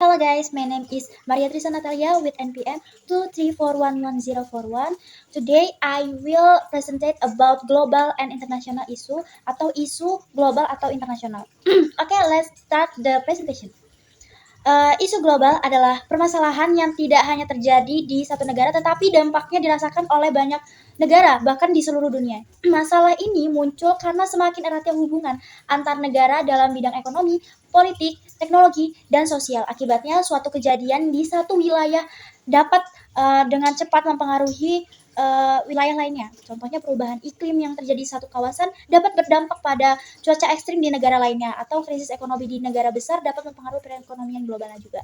Hello guys, my name is Maria Trisa Natalia with NPM 234111041. Today I will present about global and international issue atau isu global atau internasional. Okay, let's start the presentation. Isu global adalah permasalahan yang tidak hanya terjadi di satu negara, tetapi dampaknya dirasakan oleh banyak negara, bahkan di seluruh dunia. Masalah ini muncul karena semakin eratnya hubungan antar negara dalam bidang ekonomi, politik, teknologi, dan sosial. Akibatnya, suatu kejadian di satu wilayah dapat dengan cepat mempengaruhi wilayah lainnya. Contohnya perubahan iklim yang terjadi di satu kawasan dapat berdampak pada cuaca ekstrim di negara lainnya, atau krisis ekonomi di negara besar dapat mempengaruhi perekonomian globalnya juga.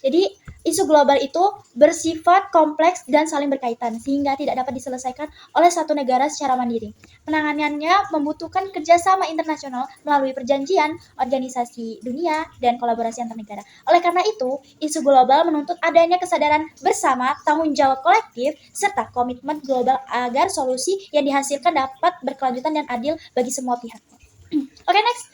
Jadi isu global itu bersifat kompleks dan saling berkaitan sehingga tidak dapat diselesaikan oleh satu negara secara mandiri. Penanganannya membutuhkan kerjasama internasional melalui perjanjian, organisasi dunia, dan kolaborasi antar negara. Oleh karena itu, isu global menuntut adanya kesadaran bersama, tanggung jawab kolektif, serta komitmen global agar solusi yang dihasilkan dapat berkelanjutan dan adil bagi semua pihak. Oke, next,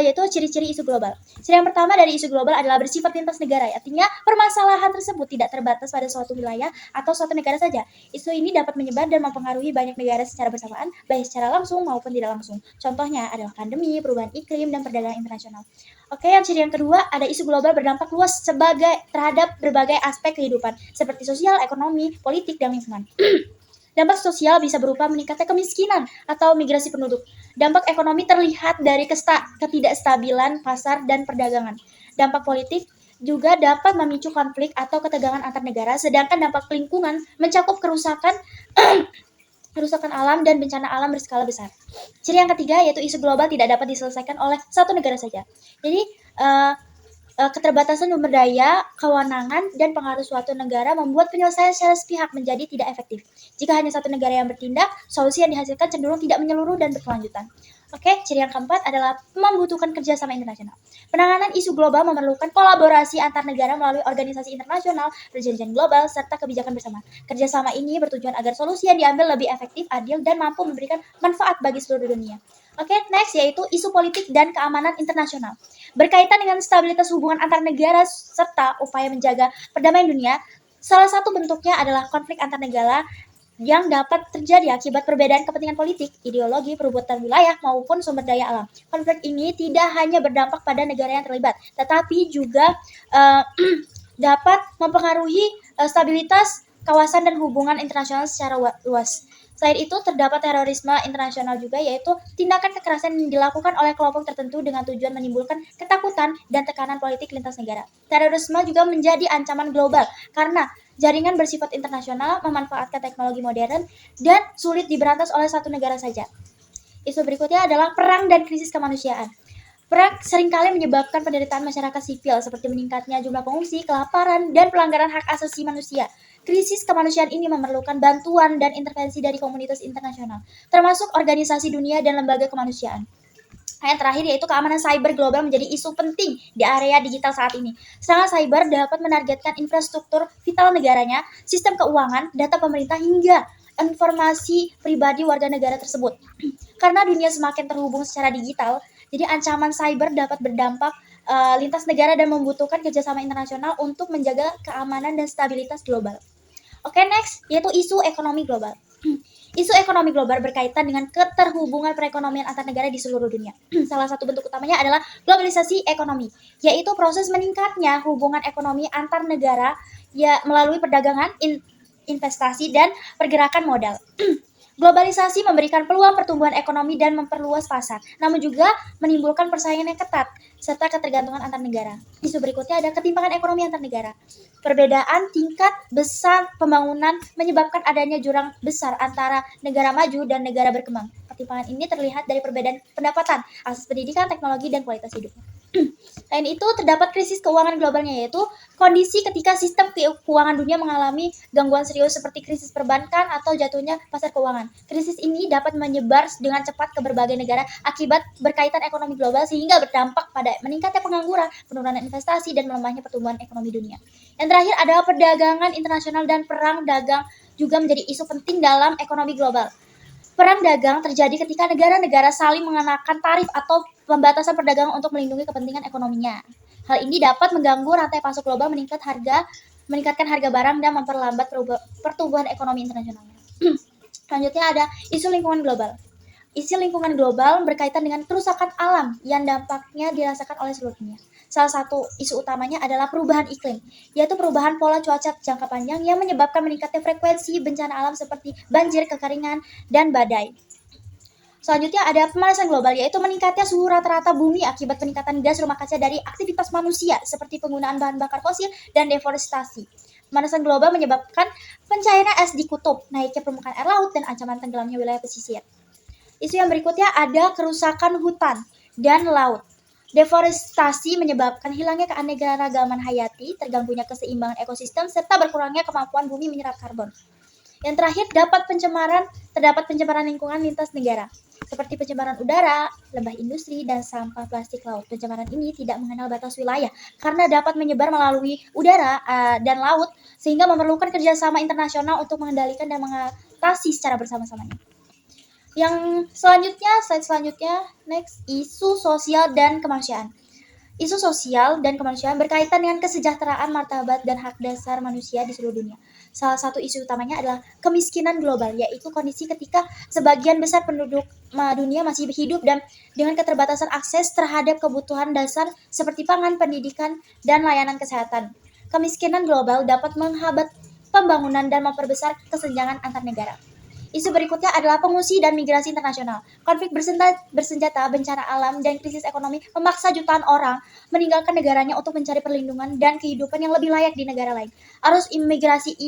yaitu ciri-ciri isu global. Ciri yang pertama dari isu global adalah bersifat lintas negara, artinya permasalahan tersebut tidak terbatas pada suatu wilayah atau suatu negara saja. Isu ini dapat menyebar dan mempengaruhi banyak negara secara bersamaan, baik secara langsung maupun tidak langsung. Contohnya adalah pandemi, perubahan iklim, dan perdagangan internasional. Oke, yang ciri yang kedua, ada isu global berdampak luas terhadap berbagai aspek kehidupan, seperti sosial, ekonomi, politik, dan lingkungan. Dampak sosial bisa berupa meningkatnya kemiskinan atau migrasi penduduk. Dampak ekonomi terlihat dari ketidakstabilan pasar dan perdagangan. Dampak politik juga dapat memicu konflik atau ketegangan antar negara, sedangkan dampak lingkungan mencakup kerusakan alam dan bencana alam berskala besar. Ciri yang ketiga yaitu isu global tidak dapat diselesaikan oleh satu negara saja. Jadi keterbatasan sumber daya, kewenangan, dan pengaruh suatu negara membuat penyelesaian secara sepihak menjadi tidak efektif. Jika hanya satu negara yang bertindak, solusi yang dihasilkan cenderung tidak menyeluruh dan berkelanjutan. Oke, ciri yang keempat adalah membutuhkan kerjasama internasional. Penanganan isu global memerlukan kolaborasi antar negara melalui organisasi internasional, perjanjian global, serta kebijakan bersama. Kerjasama ini bertujuan agar solusi yang diambil lebih efektif, adil, dan mampu memberikan manfaat bagi seluruh dunia. Oke, next yaitu isu politik dan keamanan internasional. Berkaitan dengan stabilitas hubungan antar negara serta upaya menjaga perdamaian dunia, salah satu bentuknya adalah konflik antar negara yang dapat terjadi akibat perbedaan kepentingan politik, ideologi, perebutan wilayah, maupun sumber daya alam. Konflik ini tidak hanya berdampak pada negara yang terlibat, tetapi juga dapat mempengaruhi stabilitas kawasan dan hubungan internasional secara luas. Selain itu, terdapat terorisme internasional juga, yaitu tindakan kekerasan yang dilakukan oleh kelompok tertentu dengan tujuan menimbulkan ketakutan dan tekanan politik lintas negara. Terorisme juga menjadi ancaman global karena jaringan bersifat internasional, memanfaatkan teknologi modern, dan sulit diberantas oleh satu negara saja. Isu berikutnya adalah perang dan krisis kemanusiaan. Perang seringkali menyebabkan penderitaan masyarakat sipil seperti meningkatnya jumlah pengungsi, kelaparan, dan pelanggaran hak asasi manusia. Krisis kemanusiaan ini memerlukan bantuan dan intervensi dari komunitas internasional, termasuk organisasi dunia dan lembaga kemanusiaan. Yang terakhir yaitu keamanan cyber global menjadi isu penting di area digital saat ini. Serangan cyber dapat menargetkan infrastruktur vital negaranya, sistem keuangan, data pemerintah, hingga informasi pribadi warga negara tersebut. Karena dunia semakin terhubung secara digital, jadi ancaman cyber dapat berdampak lintas negara dan membutuhkan kerjasama internasional untuk menjaga keamanan dan stabilitas global. Oke, next yaitu isu ekonomi global. Isu ekonomi global berkaitan dengan keterhubungan perekonomian antar negara di seluruh dunia. Salah satu bentuk utamanya adalah globalisasi ekonomi, yaitu proses meningkatnya hubungan ekonomi antar negara melalui perdagangan, investasi, dan pergerakan modal. Globalisasi memberikan peluang pertumbuhan ekonomi dan memperluas pasar, namun juga menimbulkan persaingan yang ketat serta ketergantungan antar negara. Isu berikutnya ada ketimpangan ekonomi antar negara. Perbedaan tingkat besar pembangunan menyebabkan adanya jurang besar antara negara maju dan negara berkembang. Ketimpangan ini terlihat dari perbedaan pendapatan, akses pendidikan, teknologi, dan kualitas hidup. Selain itu, terdapat krisis keuangan globalnya, yaitu kondisi ketika sistem keuangan dunia mengalami gangguan serius seperti krisis perbankan atau jatuhnya pasar keuangan. Krisis ini dapat menyebar dengan cepat ke berbagai negara akibat berkaitan ekonomi global sehingga berdampak pada meningkatnya pengangguran, penurunan investasi, dan melemahnya pertumbuhan ekonomi dunia. Yang terakhir adalah perdagangan internasional dan perang dagang juga menjadi isu penting dalam ekonomi global. Perang dagang terjadi ketika negara-negara saling mengenakan tarif atau pembatasan perdagangan untuk melindungi kepentingan ekonominya. Hal ini dapat mengganggu rantai pasok global, meningkatkan harga barang dan memperlambat pertumbuhan ekonomi internasional. Selanjutnya ada isu lingkungan global. Isu lingkungan global berkaitan dengan kerusakan alam yang dampaknya dirasakan oleh seluruh dunia. Salah satu isu utamanya adalah perubahan iklim, yaitu perubahan pola cuaca jangka panjang yang menyebabkan meningkatnya frekuensi bencana alam seperti banjir, kekeringan, dan badai. Selanjutnya ada pemanasan global, yaitu meningkatnya suhu rata-rata bumi akibat peningkatan gas rumah kaca dari aktivitas manusia seperti penggunaan bahan bakar fosil dan deforestasi. Pemanasan global menyebabkan pencairan es di kutub, naiknya permukaan air laut, dan ancaman tenggelamnya wilayah pesisir. Isu yang berikutnya ada kerusakan hutan dan laut. Deforestasi menyebabkan hilangnya keanekaragaman hayati, terganggunya keseimbangan ekosistem, serta berkurangnya kemampuan bumi menyerap karbon. Yang terakhir, terdapat pencemaran lingkungan lintas negara, seperti pencemaran udara, limbah industri, dan sampah plastik laut. Pencemaran ini tidak mengenal batas wilayah karena dapat menyebar melalui udara dan laut, sehingga memerlukan kerjasama internasional untuk mengendalikan dan mengatasi secara bersama-samanya. Yang slide selanjutnya, next, isu sosial dan kemanusiaan. Isu sosial dan kemanusiaan berkaitan dengan kesejahteraan, martabat, dan hak dasar manusia di seluruh dunia. Salah satu isu utamanya adalah kemiskinan global, yaitu kondisi ketika sebagian besar penduduk dunia masih hidup dan dengan keterbatasan akses terhadap kebutuhan dasar seperti pangan, pendidikan, dan layanan kesehatan. Kemiskinan global dapat menghambat pembangunan dan memperbesar kesenjangan antar negara. Isu berikutnya adalah pengungsi dan migrasi internasional. Konflik bersenjata, bencana alam, dan krisis ekonomi memaksa jutaan orang meninggalkan negaranya untuk mencari perlindungan dan kehidupan yang lebih layak di negara lain. Arus migrasi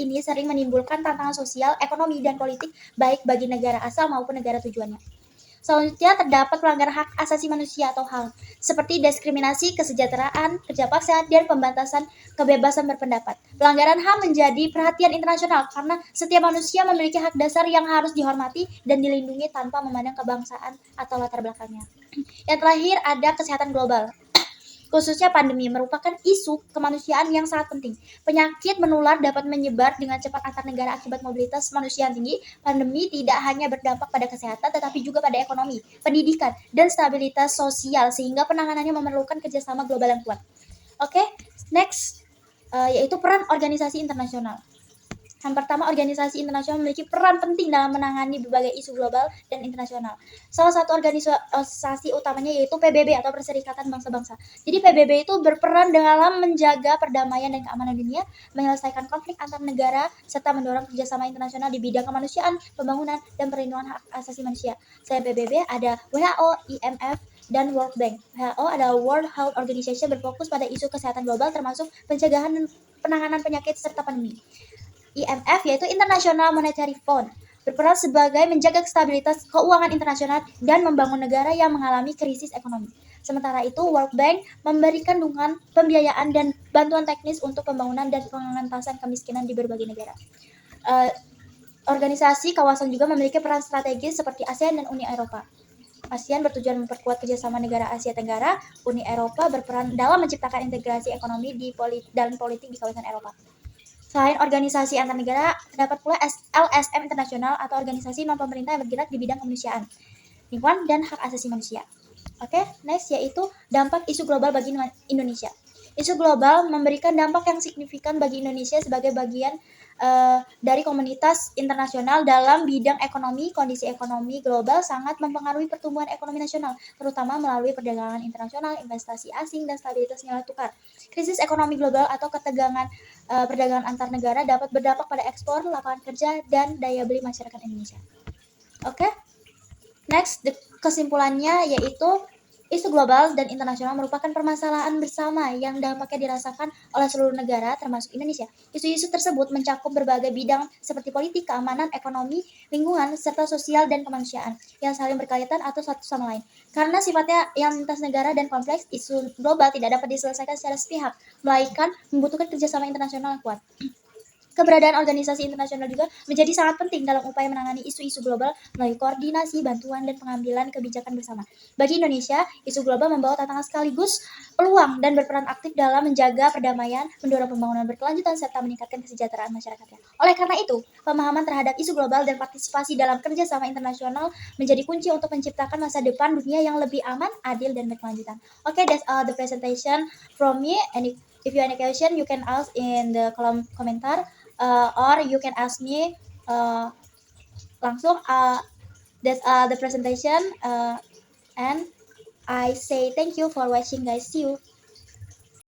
ini sering menimbulkan tantangan sosial, ekonomi, dan politik baik bagi negara asal maupun negara tujuannya. Selanjutnya terdapat pelanggaran hak asasi manusia atau HAM, seperti diskriminasi, kesejahteraan, kerja paksa, dan pembatasan kebebasan berpendapat. Pelanggaran HAM menjadi perhatian internasional karena setiap manusia memiliki hak dasar yang harus dihormati dan dilindungi tanpa memandang kebangsaan atau latar belakangnya. Yang terakhir ada kesehatan global. Khususnya pandemi merupakan isu kemanusiaan yang sangat penting. Penyakit menular dapat menyebar dengan cepat antar negara akibat mobilitas manusia yang tinggi. Pandemi tidak hanya berdampak pada kesehatan, tetapi juga pada ekonomi, pendidikan, dan stabilitas sosial, sehingga penanganannya memerlukan kerjasama global yang kuat. Oke, next, yaitu peran organisasi internasional. Yang pertama, organisasi internasional memiliki peran penting dalam menangani berbagai isu global dan internasional. Salah satu organisasi utamanya yaitu PBB atau Perserikatan Bangsa-Bangsa. Jadi PBB itu berperan dalam menjaga perdamaian dan keamanan dunia, menyelesaikan konflik antar negara, serta mendorong kerjasama internasional di bidang kemanusiaan, pembangunan, dan perlindungan hak asasi manusia. Selain PBB ada WHO, IMF, dan World Bank. WHO adalah World Health Organization, berfokus pada isu kesehatan global termasuk pencegahan dan penanganan penyakit serta pandemi. IMF yaitu International Monetary Fund, berperan sebagai menjaga stabilitas keuangan internasional dan membangun negara yang mengalami krisis ekonomi. Sementara itu, World Bank memberikan dukungan pembiayaan dan bantuan teknis untuk pembangunan dan pengentasan kemiskinan di berbagai negara. Organisasi kawasan juga memiliki peran strategis seperti ASEAN dan Uni Eropa. ASEAN bertujuan memperkuat kerjasama negara Asia Tenggara. Uni Eropa berperan dalam menciptakan integrasi ekonomi dan politik di kawasan Eropa. Selain organisasi antar negara, terdapat pula LSM internasional atau organisasi non-pemerintah yang bergerak di bidang kemanusiaan, lingkungan, dan hak asasi manusia. Oke, next yaitu dampak isu global bagi Indonesia. Isu global memberikan dampak yang signifikan bagi Indonesia sebagai bagian dari komunitas internasional dalam bidang ekonomi. Kondisi ekonomi global sangat mempengaruhi pertumbuhan ekonomi nasional, terutama melalui perdagangan internasional, investasi asing, dan stabilitas nilai tukar. Krisis ekonomi global atau ketegangan perdagangan antar negara dapat berdampak pada ekspor, lapangan kerja, dan daya beli masyarakat Indonesia. Oke, next, kesimpulannya yaitu isu global dan internasional merupakan permasalahan bersama yang dampaknya dirasakan oleh seluruh negara termasuk Indonesia. Isu-isu tersebut mencakup berbagai bidang seperti politik, keamanan, ekonomi, lingkungan, serta sosial dan kemanusiaan yang saling berkaitan atau satu sama lain. Karena sifatnya yang lintas negara dan kompleks, isu global tidak dapat diselesaikan secara sepihak, melainkan membutuhkan kerjasama internasional yang kuat. Keberadaan organisasi internasional juga menjadi sangat penting dalam upaya menangani isu-isu global melalui koordinasi, bantuan, dan pengambilan kebijakan bersama. Bagi Indonesia, isu global membawa tantangan sekaligus peluang dan berperan aktif dalam menjaga perdamaian, mendorong pembangunan berkelanjutan, serta meningkatkan kesejahteraan masyarakatnya. Oleh karena itu, pemahaman terhadap isu global dan partisipasi dalam kerjasama internasional menjadi kunci untuk menciptakan masa depan dunia yang lebih aman, adil, dan berkelanjutan. Okay, that's all the presentation from me. And if you have any question, you can ask in the kolom komentar. Or you can ask me langsung. That's the presentation, and I say thank you for watching, guys. See you.